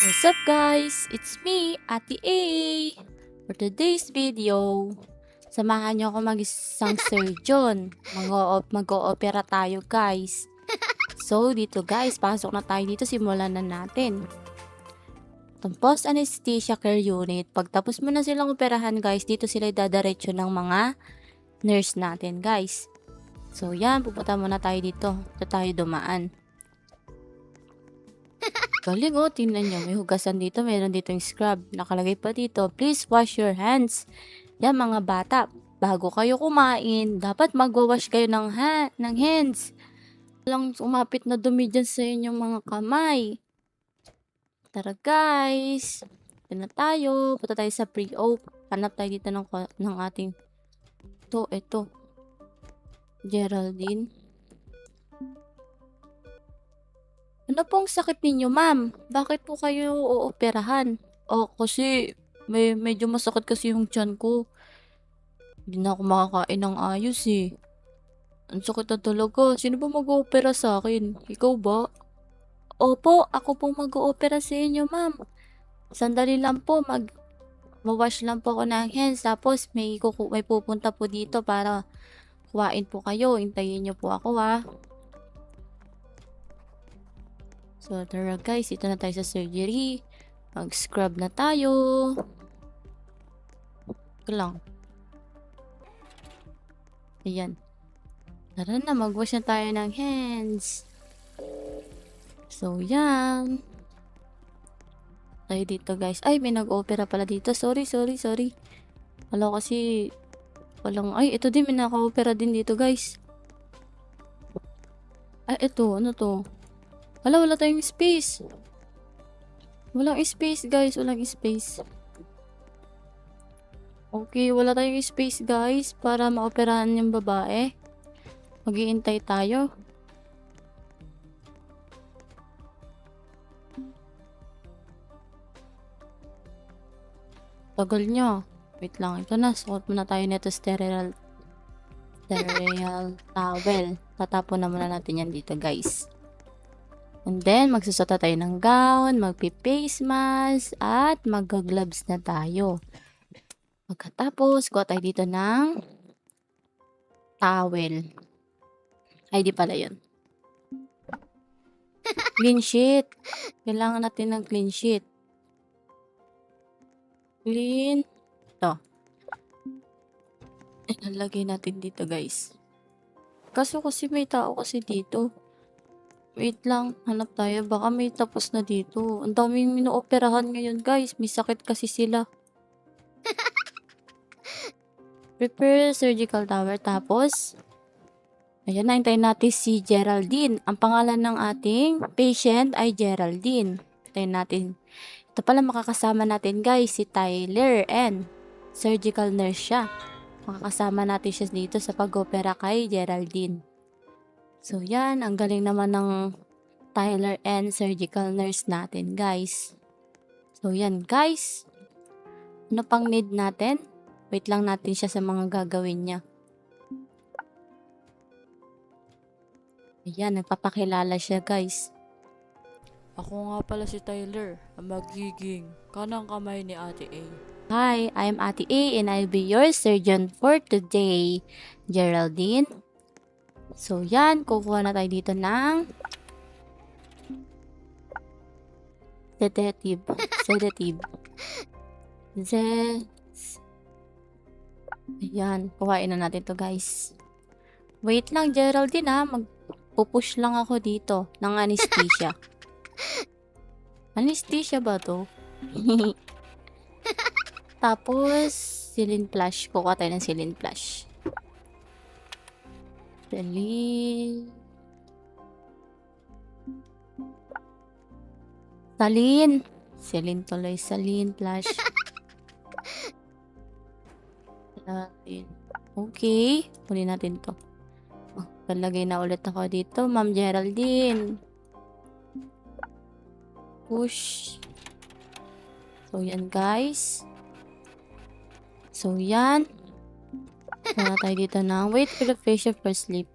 What's up guys? It's me, Ate A. For today's video, samahan niyo ako mag-isang surgeon. Mag-o-opera tayo guys. So dito guys, pasok na tayo dito, simulan na natin. Post anesthesia care unit. Pagtapos mo na silang operahan guys, dito sila dadaretso ng mga nurse natin guys. So yan, pupunta muna tayo dito. Ito tayo dumaan. Galing oh, tingnan nyo. May hugasan dito. Meron dito yung scrub. Nakalagay pa dito, please wash your hands. Yan mga bata, bago kayo kumain, dapat magwawash kayo ng hands. Walang umapit na dumi dyan sa inyong mga kamay. Tara guys. Ito na tayo. Punta tayo sa pre-op. Hanap tayo dito ng ating ito. Geraldine. Ano pong sakit ninyo, ma'am? Bakit po kayo uoperahan? Kasi medyo masakit kasi yung tiyan ko. Hindi na ako makakain ng ayos eh. Ang sakit na talaga. Sino ba mag-oopera sa akin? Ikaw ba? Opo, ako pong mag-oopera sa inyo, ma'am. Sandali lang po, mag-wash lang po ako ng hands. Tapos may pupunta po dito para kuhain po kayo. Hintayin niyo po ako ha. So, tara guys, ito na tayo sa surgery. Mag-scrub na tayo. Ito lang. Ayan. Tara na, mag-wash na tayo ng hands. So, yan. Tayo dito guys. Ay, may nag-opera pala dito. Sorry. Wala kasi, ito din, may naka-opera din dito guys. Ay, ito, ano to? Wala tayong space. Walang space guys, walang space. Okay, wala tayong space guys para maoperahan yung babae. Mag-iintay tayo. Tagal nyo. Wait lang, ito na. Suot muna tayo nito sterile towel. Tatapon na muna natin yan dito guys. And then, magsusota tayo ng gown, magpi-face mask, at mag-gloves na tayo. Pagkatapos, kuha tayo dito ng towel. Ay, di pala yun. Clean sheet. Kailangan natin ng clean sheet. Clean. Ito. Ilalagay natin dito, guys. Kaso kasi may tao kasi dito. Wait lang, hanap tayo. Baka may tapos na dito. Ang daming minooperahan ngayon, guys. May sakit kasi sila. Prepare surgical tower. Tapos, ayan, nahintayin natin si Geraldine. Ang pangalan ng ating patient ay Geraldine. Hintayin natin. Ito pala makakasama natin, guys, si Tyler N. Surgical nurse siya. Makakasama natin siya dito sa pag-opera kay Geraldine. So, yan. Ang galing naman ng Tyler N. Surgical nurse natin, guys. So, yan, guys. Ano pang need natin? Wait lang natin siya sa mga gagawin niya. Ayan, nagpapakilala siya, guys. Ako nga pala si Tyler, ang magiging kanang kamay ni Ate A. Hi, I'm Ate A and I'll be your surgeon for today, Geraldine. So, yan. Kukuha na tayo dito ng sedative. Ayan. Kuhain na natin to guys. Wait lang, Geraldine ha. Magpupush lang ako dito ng anesthesia. Anesthesia ba to? Tapos, saline flash. Kukuha tayo ng saline flash. Saline tuloy. Saline flash. Okay. Huli natin to. Palagay na ulit ako dito. Ma'am Geraldine. Push. So, yan guys. So, yan. Wala tayo dito na. Wait for the patient for sleep.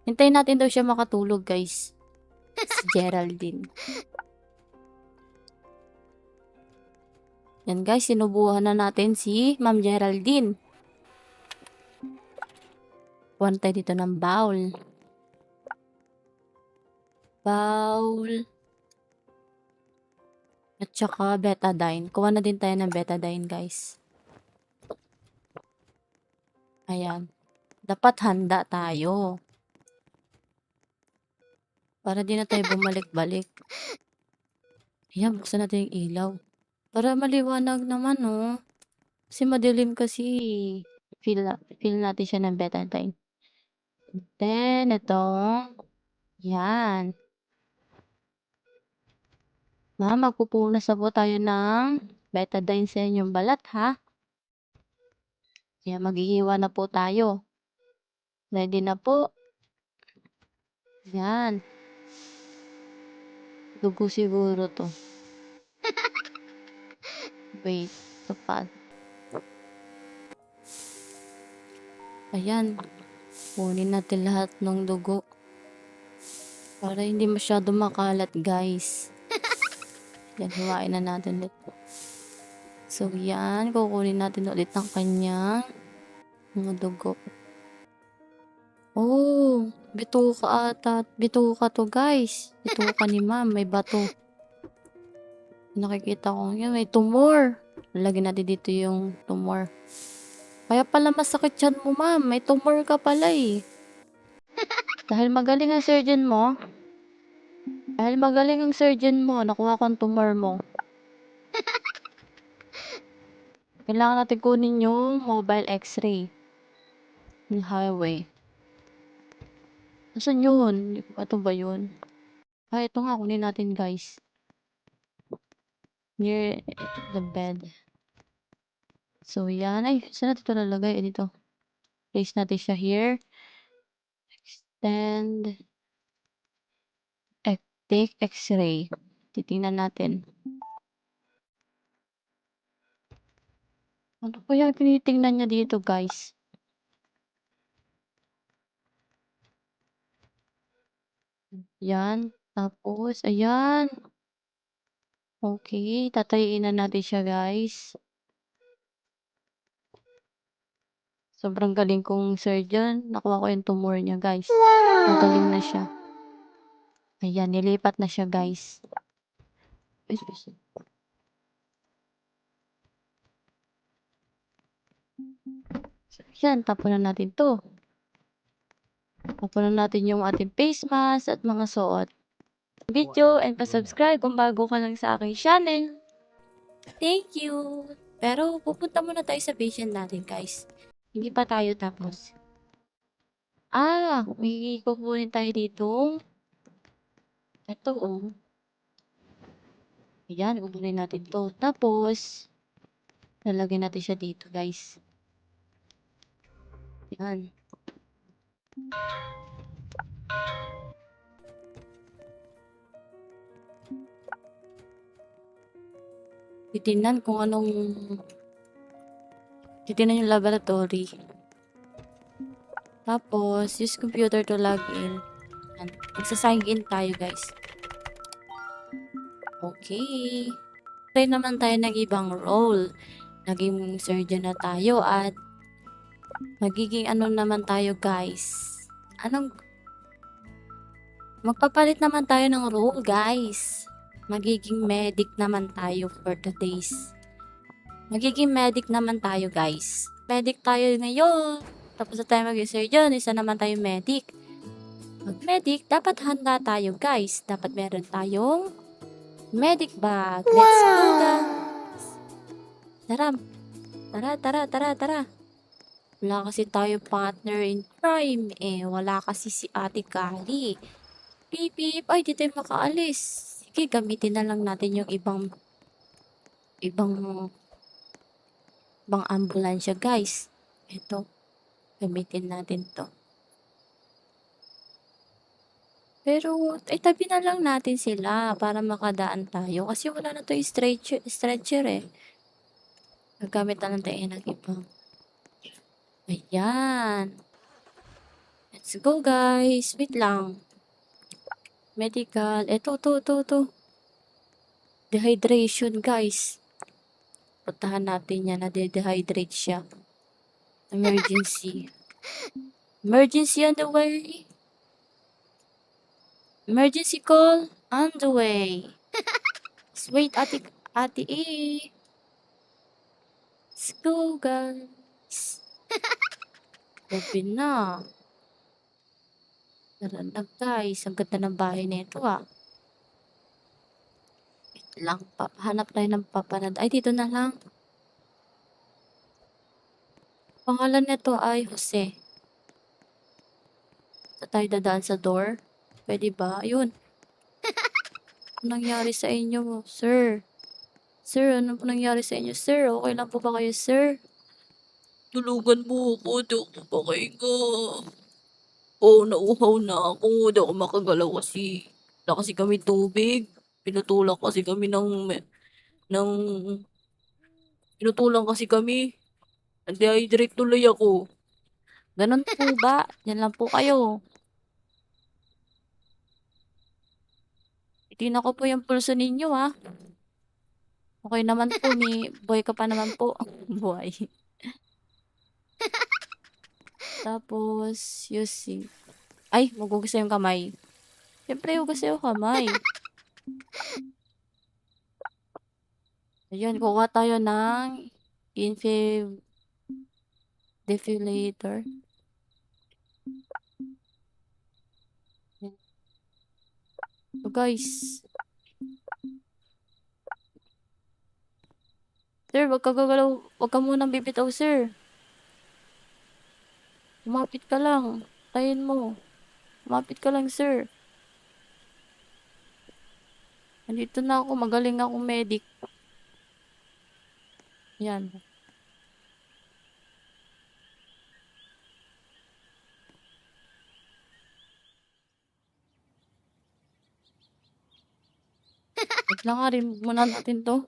Hintayin natin daw siya makatulog, guys. Si Geraldine. Yan guys, sinubuhan na natin si Ma'am Geraldine. Kuha tayo dito ng bowl. Bowl. At saka betadine. Kuha na din tayo ng betadine guys. Ayan. Dapat handa tayo. Para di na tayo bumalik-balik. Ayan, buksan natin yung ilaw. Para maliwanag naman, no? Kasi madilim kasi. Feel natin siya ng betadine. Then, ito. Yan. Magpupunas na po tayo ng betadine sa inyong balat, ha? Kaya maghihiwa na po tayo. Ready na po. Yan. Dugo siguro to. Wait. Sapat. Ayan. Kunin natin lahat ng dugo. Para hindi masyado makalat, guys. Yan, hiwain na natin ulit. So, yan. Kukunin natin ulit ang kanyang mga dugo. Oh, bituka ata. Bituka to, guys. Bituka ni ma'am. May bato. Nakikita ko. Yan, may tumor. Lagyan natin dito yung tumor. Kaya pala masakit yan mo, ma'am. May tumor ka pala eh. Dahil magaling ang surgeon mo. Nakuha ko ang tumor mo. Kailangan natin kunin yung mobile x-ray. Yung highway. Nasaan yun? Ito ba yun? Ito nga, kunin natin guys. Near the bed. So, yan. Ay, saan natin ito lalagay? Dito. Place natin siya here. Extend. Take x-ray. Titingnan natin. Ano po yung tinitingnan niya dito, guys? Yan. Tapos, ayan. Okay. Tatayin na natin siya, guys. Sobrang galing kong surgeon. Nakuha ko yung tumor niya, guys. Magaling na siya. Ayan, nilipat na siya, guys. Yan, tapunan natin to. Tapunan natin yung ating face mask at mga suot. Video and pa-subscribe kung bago ka lang sa aking channel. Thank you! Pero pupunta muna tayo sa patient natin, guys. Hindi pa tayo tapos. May kukunin tayo dito. Ito, oh. Ayan, kukunin natin to. Tapos, lalagyan natin siya dito, guys. Ayan. Titingnan yung laboratory. Tapos, use computer to log in. Magsa-sign in tayo, guys. Okay. Try naman tayo ng ibang role. Naging surgeon na tayo at magiging ano naman tayo, guys. Magpapalit naman tayo ng role, guys. Magiging medic naman tayo for the days. Magiging medic naman tayo, guys. Medic tayo ngayon. Tapos na tayo maging surgeon, isa naman tayo medic. Mag-medic, dapat handa tayo, guys. Dapat meron tayong medic bag. Let's go, guys. Tara. Wala kasi tayo partner in crime eh. Wala kasi si Ate Kali. Pip. Ay, di tayo makaalis. Sige, gamitin na lang natin yung ibang ambulansya, guys. Ito. Gamitin natin to. Pero, itabi na lang natin sila para makadaan tayo. Kasi wala na to yung stretcher eh. Gagamit na lang tayo ng ibang. Ayan. Let's go, guys. Wait lang. Medical. Ito. Dehydration, guys. Puntahan natin yan, nade-dehydrate siya. Emergency. Emergency on the way. Emergency call on the way. Wait, ate E. Let's go, guys. Gabi na. Tara na, guys. Ang ganda ng bahay nito, ah. Wait lang, hanap tayo ng papanad. Ay, dito na lang. Pangalan nito ay Jose. Sa tayo dadaan sa door. Pwede ba? Ayun. Ano nangyari sa inyo, sir? Sir, ano po nangyari sa inyo, sir? Okay lang po ba kayo, sir? Tulungan mo ako, di ako makahinga. Oo, nauhaw na ako, di ako makagalaw kasi wala kasi kami tubig. Pinutulak kasi kami ng, pinutulang kasi kami. Dehydrate tuloy ako. Ganun po ba? Yan lang po kayo. Itina ko po yung pulso ninyo, ha? Okay naman po, may buhay ka pa naman po. Buhay. Tapos, using. Ay, magugas na yung kamay. Siyempre, hugas na yung kamay. Ayan, kuha tayo ng defibrillator. So, guys. Sir, wag ka gagalaw. Wag ka munang bibitaw, sir. Lumapit ka lang. Tayin mo. Lumapit ka lang, sir. Andito na ako. Magaling akong medic. Yan. Wait lang nga rin muna natin to.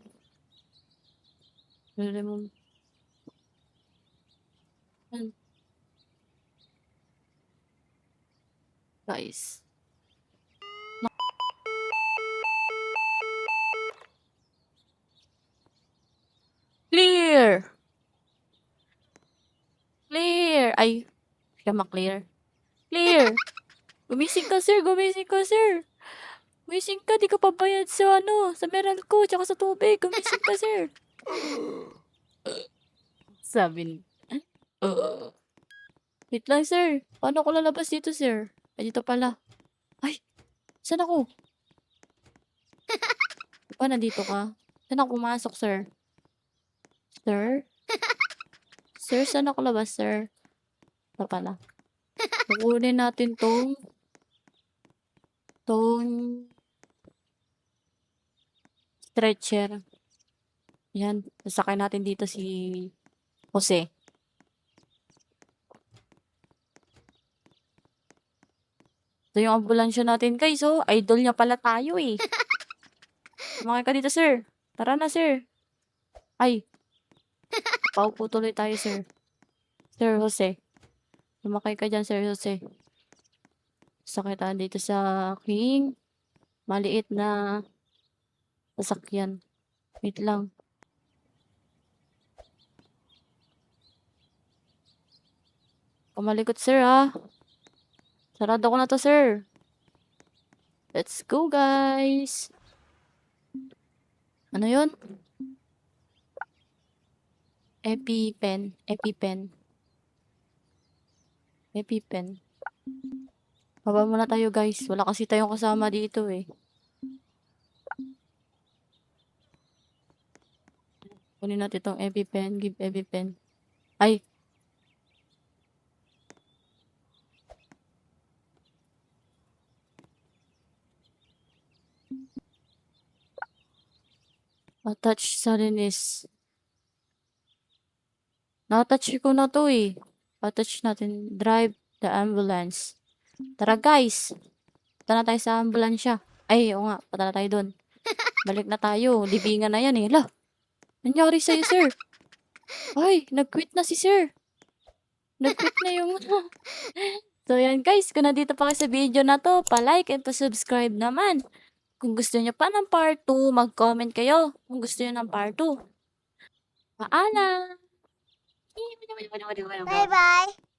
Remove. Yan. Guys. Clear! Clear! Ay, siya ma-clear. Clear! Gumising ka, sir! Gumising ka, sir! Gumising ka! Di ka pabayad sa sa meral ko, tsaka sa tubig. Gumising ka, sir! Sabi ni... Wait lang, sir. Paano ako lalabas dito, sir? Ay, dito pala. Ay, saan ako? Pa, nandito ka? Saan ako pumasok, sir? Sir? Sir, saan ako labas, sir? Ito pala. Kukunin natin tong stretcher. Yan. Sasakay natin dito si Jose. Ito yung ambulansya natin, guys. Oh, idol niya pala tayo, eh. Sumakay ka dito, sir. Tara na, sir. Ay. Paupo tuloy tayo, sir. Sir Jose. Sumakay ka dyan, Sir Jose. Sakay tayo dito sa aking maliit na sasakyan. Wait lang. Kamalikot, sir, ha? Sarado ko na to, sir. Let's go, guys. Ano yun? EpiPen. EpiPen. EpiPen. Baba muna tayo, guys. Wala kasi tayong kasama dito, eh. Kunin natin itong EpiPen. Give EpiPen. Ay! Attach suddenness. Na-attach ko na to, eh. Attach natin. Drive the ambulance. Tara, guys. Punta na tayo sa ambulansya. Ay, oo nga. Punta na tayo dun. Balik na tayo. Libingan na yan, eh. Lah! Nangyari sa'yo, sir? Ay, nag-quit na si sir. Nag-quit na yung... So, yan guys. Kung nandito pa kayo sa video na to, pa-like and pa-subscribe naman. Kung gusto nyo pa ng part 2, mag-comment kayo. Kung gusto nyo ng part 2. Paalam! Bye-bye.